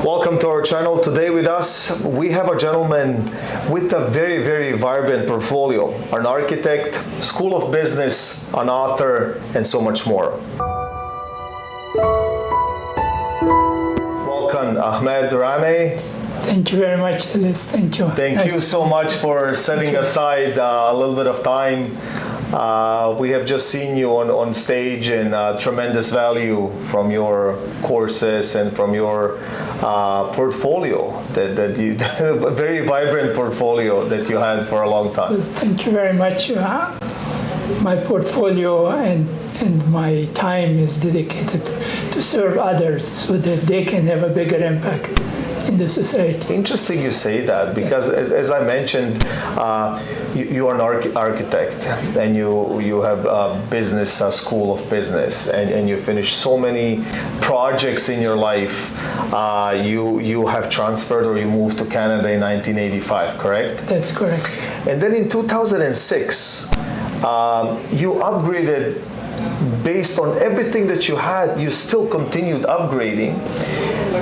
Welcome to our channel. Today with us, we have a gentleman with a very, very vibrant portfolio, an architect, school of business, an author, and so much more. Welcome, Ahmad Duranai. Thank you very much, Alice. Thank you. Thank you so much for setting aside a little bit of time. We have just seen you on stage, and tremendous value from your courses and from your portfolio that you a very vibrant portfolio that you had for a long time. Well, thank you very much. My portfolio and my time is dedicated to serve others so that they can have a bigger impact in the society. Interesting you say that, because as I mentioned, you are an architect, and you have a business, a school of business, and you finished so many projects in your life. You have transferred, or you moved to Canada in 1985, correct? That's correct. And then in 2006, you upgraded. Based on everything that you had, you still continued upgrading,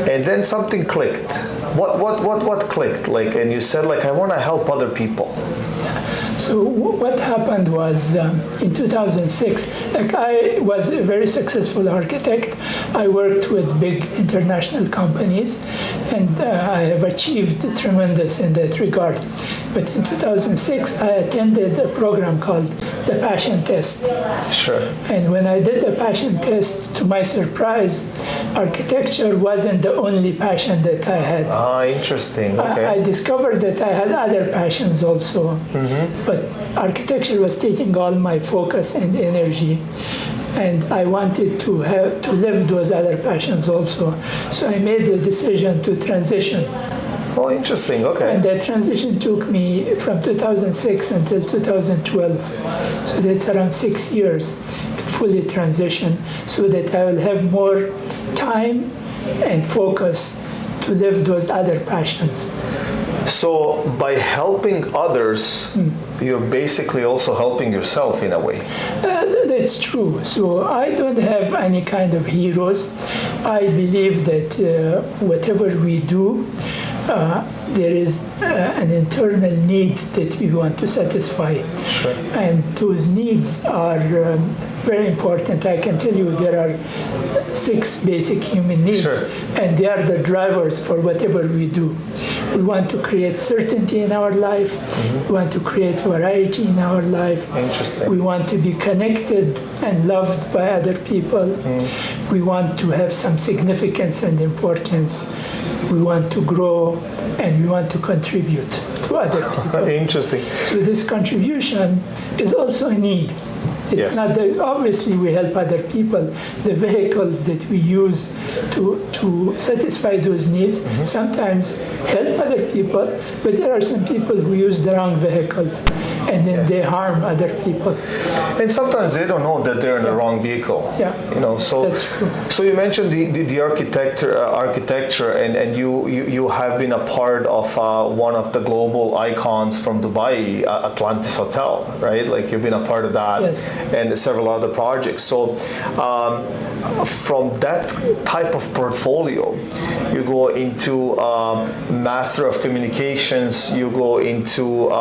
and then something clicked. What clicked? And you said, I want to help other people. So what happened was, in 2006, I was a very successful architect. I worked with big international companies, and I have achieved tremendous in that regard. But in 2006, I attended a program called the Passion Test. Sure. And when I did the Passion Test, to my surprise, architecture wasn't the only passion that I had. Ah, interesting. Okay. I discovered that I had other passions also, but architecture was taking all my focus and energy, and I wanted to live those other passions also. So I made the decision to transition. Oh, interesting. Okay. And that transition took me from 2006 until 2012. So that's around 6 years to fully transition, so that I will have more time and focus to live those other passions. So by helping others, you're basically also helping yourself in a way. That's true. So I don't have any kind of heroes. I believe that whatever we do, there is an internal need that we want to satisfy. Sure. And those needs are very important. I can tell you there are 6 basic human needs, Sure. and they are the drivers for whatever we do. We want to create certainty in our life. We want to create variety in our life. Interesting. We want to be connected and loved by other people. We want to have some significance and importance. We want to grow, and we want to contribute to other people. Interesting. So this contribution is also a need. It's Yes. not that obviously we help other people. The vehicles that we use to satisfy those needs sometimes help other people, but there are some people who use the wrong vehicles, and then they harm other people. And sometimes they don't know that they're in the wrong vehicle. Yeah. So That's true. So you mentioned the architecture, and you have been a part of one of the global icons from Dubai, Atlantis Hotel, right? You've been a part of that. Yes. And several other projects. So from that type of portfolio, you go into Master of Communications, you go into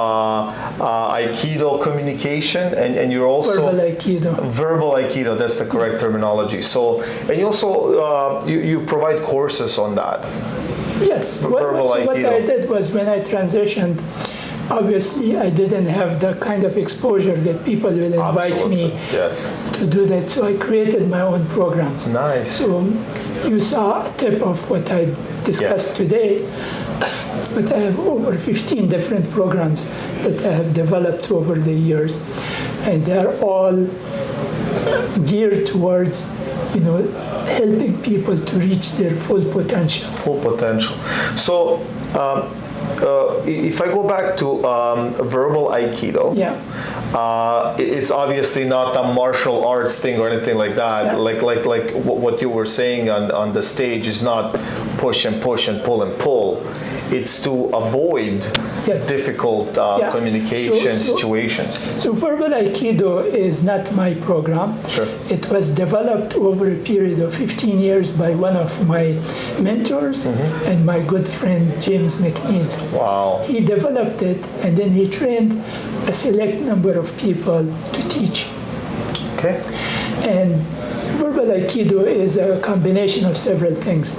aikido communication, and you're also Verbal aikido. Verbal aikido, that's the correct terminology. So, and you also you provide courses on that. Yes. What I did was, when I transitioned, obviously I didn't have the kind of exposure that people will invite me to do that. So I created my own programs. Nice. So you saw a tip of what I discussed today, but I have over 15 different programs that I have developed over the years, and they're all geared towards helping people to reach their full potential. Full potential. So if I go back to verbal aikido, it's obviously not a martial arts thing or anything like that. Yeah. Like what you were saying on the stage is not push and push and pull. It's to avoid Yes. difficult Yeah. communication So- situations. So verbal aikido is not my program. Sure. It was developed over a period of 15 years by one of my mentors and my good friend James McNeil. Wow. He developed it and then he trained a select number of people to teach. Okay. And verbal aikido is a combination of several things.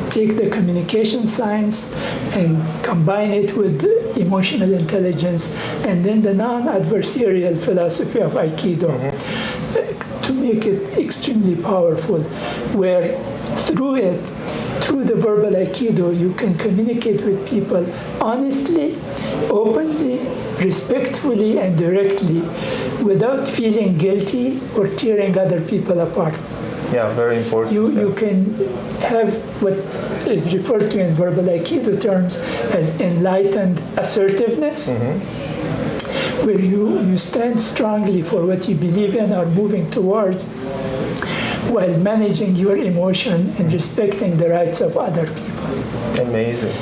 Take the communication science and combine it with emotional intelligence, and then the non-adversarial philosophy of aikido to make it extremely powerful, where through the verbal aikido, you can communicate with people honestly, openly, respectfully, and directly without feeling guilty or tearing other people apart. Yeah, very important. You can have what is referred to in verbal aikido terms as enlightened assertiveness, where you stand strongly for what you believe in or moving towards, while managing your emotion and respecting the rights of other people. Amazing.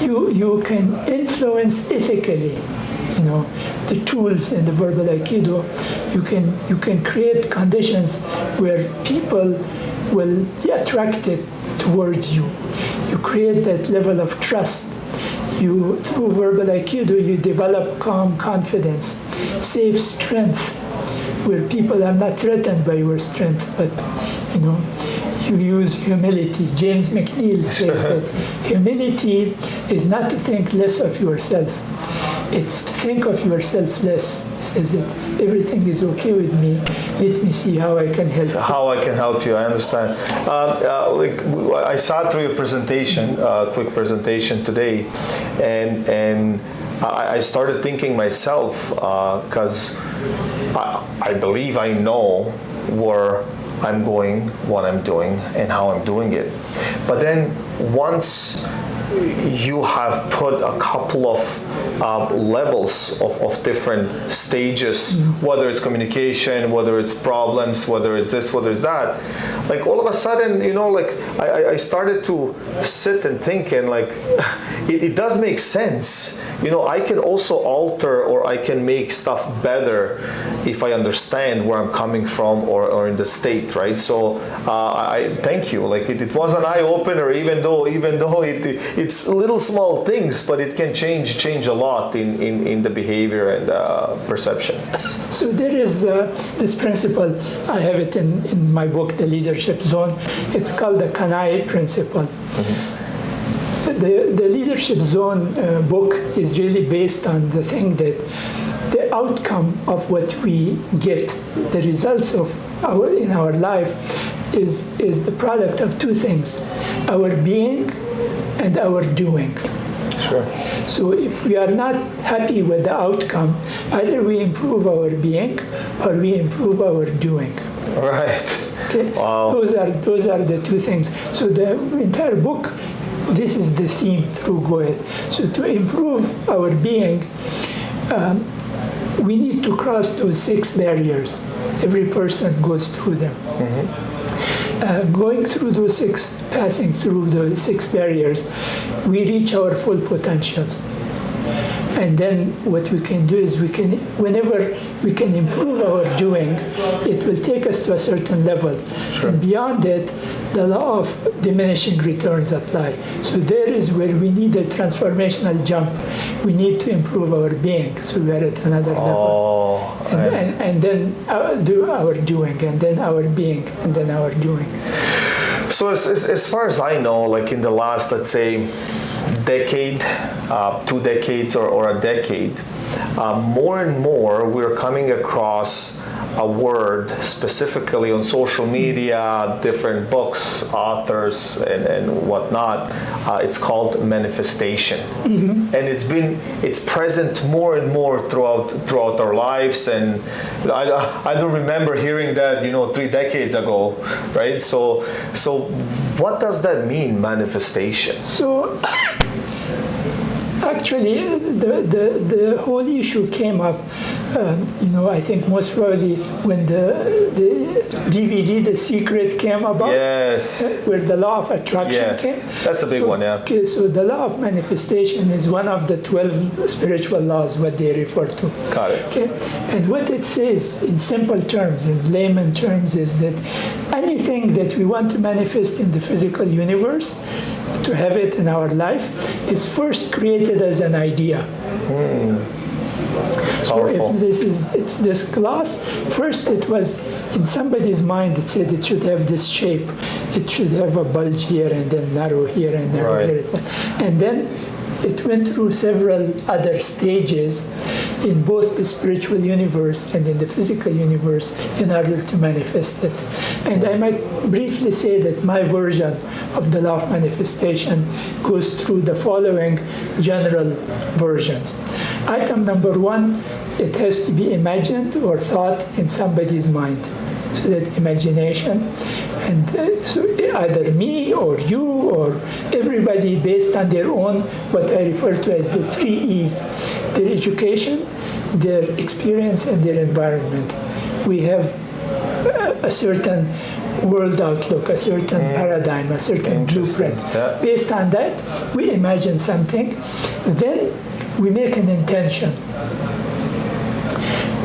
You can influence ethically. The tools in the verbal aikido, you can create conditions where people will be attracted towards you. You create that level of trust. Through verbal aikido, you develop calm confidence, safe strength, where people are not threatened by your strength, but you use humility. James McNeil says that humility is not to think less of yourself. It's to think of yourself less. He says that everything is okay with me. Let me see how I can help. How I can help you, I understand. I saw through your presentation, quick presentation today, and I started thinking myself, because I believe I know where I'm going, what I'm doing, and how I'm doing it. But then once you have put a couple of levels of different stages, whether it's communication, whether it's problems, whether it's this, whether it's that, like all of a sudden, I started to sit and think, and it does make sense. I can also alter, or I can make stuff better if I understand where I'm coming from or in the state, right? So I thank you. It was an eye opener, even though it's little small things, but it can change a lot in the behavior and perception. So there is this principle. I have it in my book, The Leadership Zone. It's called the Kanai principle. The Leadership Zone book is really based on the thing that the outcome of what we get, the results in our life, is the product of two things: our being and our doing. Sure. So if we are not happy with the outcome, either we improve our being or we improve our doing. Right. Okay. Wow. Those are the two things. So the entire book, this is the theme through Goethe. So to improve our being, we need to cross those 6 barriers. Every person goes through them. Going through those 6, passing through the 6 barriers, we reach our full potential. And then what we can do is whenever we can improve our doing, it will take us to a certain level. Sure. And beyond that, the law of diminishing returns apply. So there is where we need a transformational jump. We need to improve our being, so we are at another level. And then do our doing, and then our being, and then our doing. So as far as I know, in the last, let's say, decade, 2 decades, or a decade, more and more we're coming across a word specifically on social media, different books, authors, and whatnot. It's called manifestation, and it's present more and more throughout our lives. And I don't remember hearing that 3 decades ago, right? So what does that mean, manifestation? So actually, the whole issue came up I think most probably when the DVD The Secret came about, Yes. where the law of attraction came. That's a big one, yeah. Okay, so the law of manifestation is one of the 12 spiritual laws, what they refer to. Got it. Okay, and what it says in simple terms, in layman terms, is that anything that we want to manifest in the physical universe, to have it in our life, is first created as an idea. So Powerful. if it's this glass, first it was in somebody's mind, it said it should have this shape. It should have a bulge here and then narrow here and narrow Right. here. And then it went through several other stages in both the spiritual universe and in the physical universe in order to manifest it. And I might briefly say that my version of the law of manifestation goes through the following general versions. Item number one, it has to be imagined or thought in somebody's mind. So that imagination, and so either me or you or everybody based on their own, what I refer to as the 3 E's, their education, their experience, and their environment. We have a certain world outlook, a certain paradigm, a certain blueprint. Yeah. Based on that, we imagine something, then we make an intention.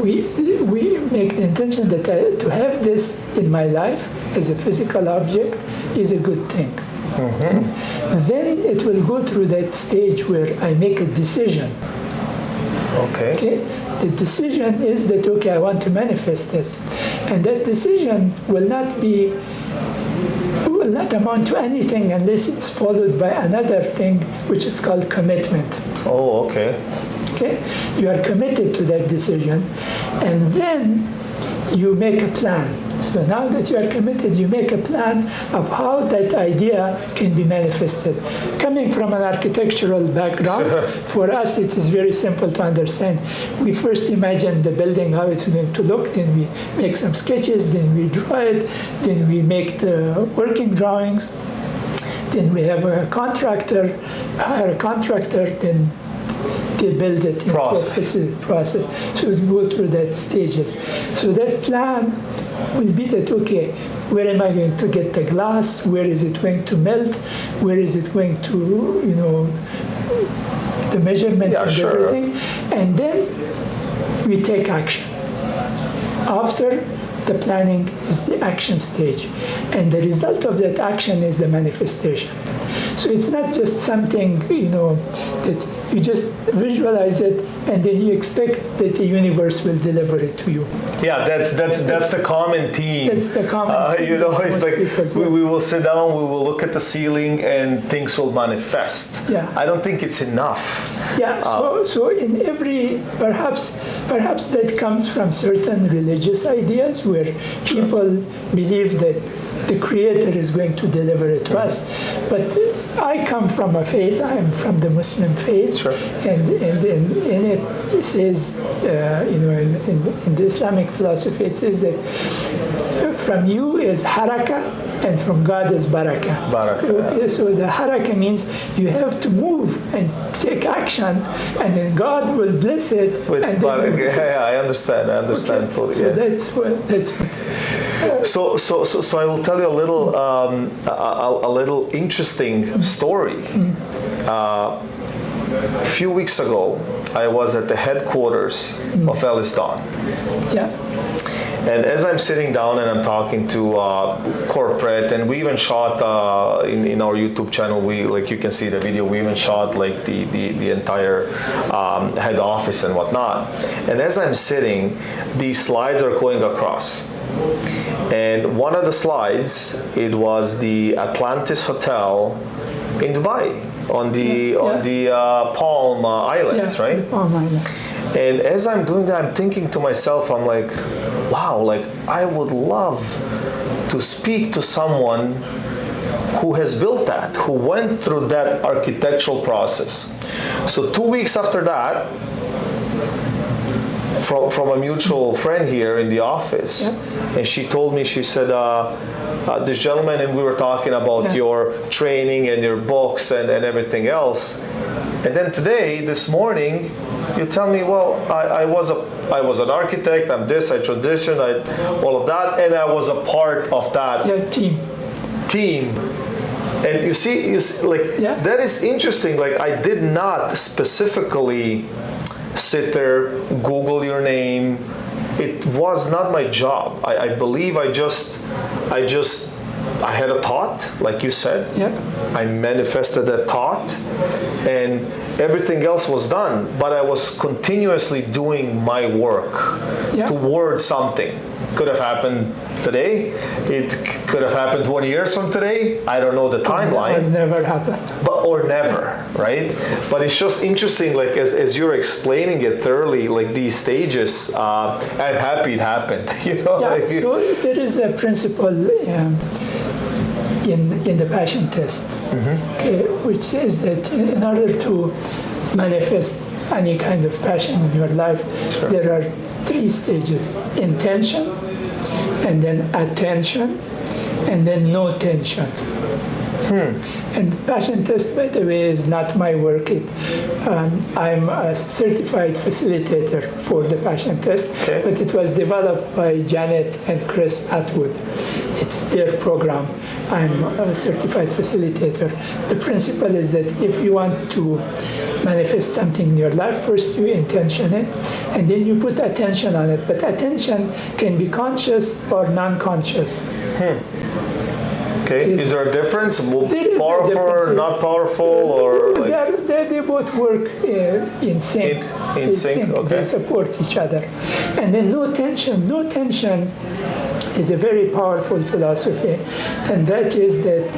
We make the intention that to have this in my life as a physical object is a good thing. Then it will go through that stage where I make a decision. Okay? The decision is that, okay, I want to manifest it. And that decision will not amount to anything unless it's followed by another thing, which is called commitment. Oh, okay. Okay? You are committed to that decision, and then you make a plan. So now that you are committed, you make a plan of how that idea can be manifested. Coming from an architectural background, for us it is very simple to understand. We first imagine the building, how it's going to look, then we make some sketches, then we draw it, then we make the working drawings, then we have a contractor, hire a contractor, then they build it into a facility process. So it go through that stages. So that plan will be that, okay, where am I going to get the glass? Where is it going to melt? Where is it going to, the measurements and everything. And then we take action. After the planning is the action stage. And the result of that action is the manifestation. So it's not just something, that you just visualize it and then you expect that the universe will deliver it to you. Yeah, that's the common theme. That's the common theme. It's like we will sit down, we will look at the ceiling, and things will manifest. Yeah. I don't think it's enough. Yeah. So in every perhaps that comes from certain religious ideas where people believe that the Creator is going to deliver it to us. But I come from a faith. I am from the Muslim faith, and in it says, in the Islamic philosophy, it says that from you is haraka, and from God is barakah. Okay, so the haraka means you have to move and take action, and then God will bless it. With barakah. Yeah, I understand. Fully. So that's what. So I will tell you a little interesting story. A few weeks ago, I was at the headquarters of Ellis Don. Yeah. And as I'm sitting down and I'm talking to corporate, and we even shot in our YouTube channel, you can see the video, we even shot the entire head office and whatnot. And as I'm sitting, these slides are going across. And one of the slides, it was the Atlantis Hotel in Dubai on the Palm Islands, right? The Palm Island. And as I'm doing that, I'm thinking to myself, I'm like, wow, I would love to speak to someone who has built that, who went through that architectural process. So 2 weeks after that, from a mutual friend here in the office, and she told me, she said, this gentleman and we were talking about your training and your books and everything else, and then today, this morning, you tell me, well, I was an architect, I'm this, I transitioned, all of that, and I was a part of that team. And you see like that is interesting. Like I did not specifically sit there, Google your name. It was not my job. I believe I had a thought, like you said. I manifested that thought, and everything else was done. But I was continuously doing my work towards something. Could have happened today. It could have happened 20 years from today. I don't know the timeline. Or never happened. Or never, right? But it's just interesting, like as you're explaining it thoroughly, like these stages, I'm happy it happened. You know. So there is a principle in the passion test, which says that in order to manifest any kind of passion in your life, there are 3 stages: intention, and then attention, and then no tension. And the passion test, by the way, is not my work. I'm a certified facilitator for the passion test, but it was developed by Janet and Chris Atwood. It's their program. I'm a certified facilitator. The principle is that if you want to manifest something in your life, first you intention it, and then you put attention on it. But attention can be conscious or non-conscious. Okay. Is there a difference? Powerful or not powerful, or like they both work in sync. In sync. Okay. They support each other. And then no tension. No tension is a very powerful philosophy, and that is that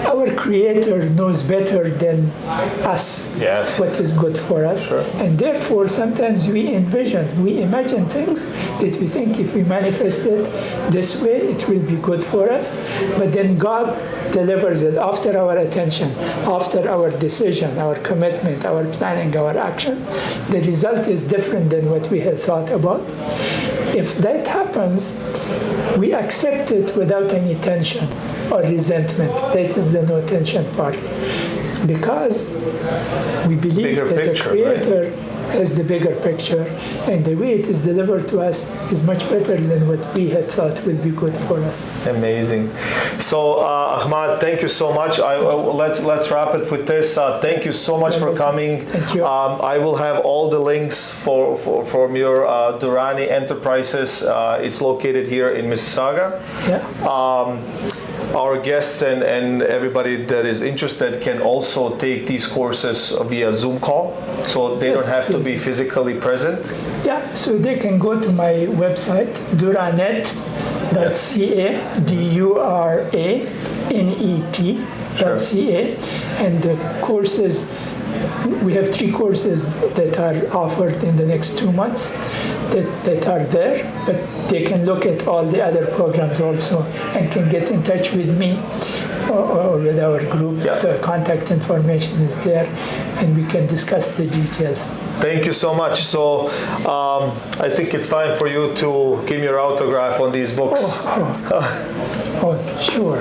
our Creator knows better than us what is good for us, and therefore sometimes we imagine things that we think if we manifest it this way, it will be good for us, but then God delivers it after our attention, after our decision, our commitment, our planning, our action. The result is different than what we had thought about. If that happens, we accept it without any tension or resentment. That is the no tension part. Because we believe that the Creator has the bigger picture, and the way it is delivered to us is much better than what we had thought will be good for us. Amazing. So Ahmad, thank you so much. Let's wrap it with this. Thank you so much for coming. Thank you. I will have all the links from your Duranai Enterprises. It's located here in Mississauga. Our guests and everybody that is interested can also take these courses via Zoom call, so they don't have to be physically present. So they can go to my website, duranet.ca, duranet.ca, and the courses, we have 3 courses that are offered in the next 2 months that are there, but they can look at all the other programs also and can get in touch with me or with our group. The contact information is there, and we can discuss the details. Thank you so much. So I think it's time for you to give me your autograph on these books. Sure.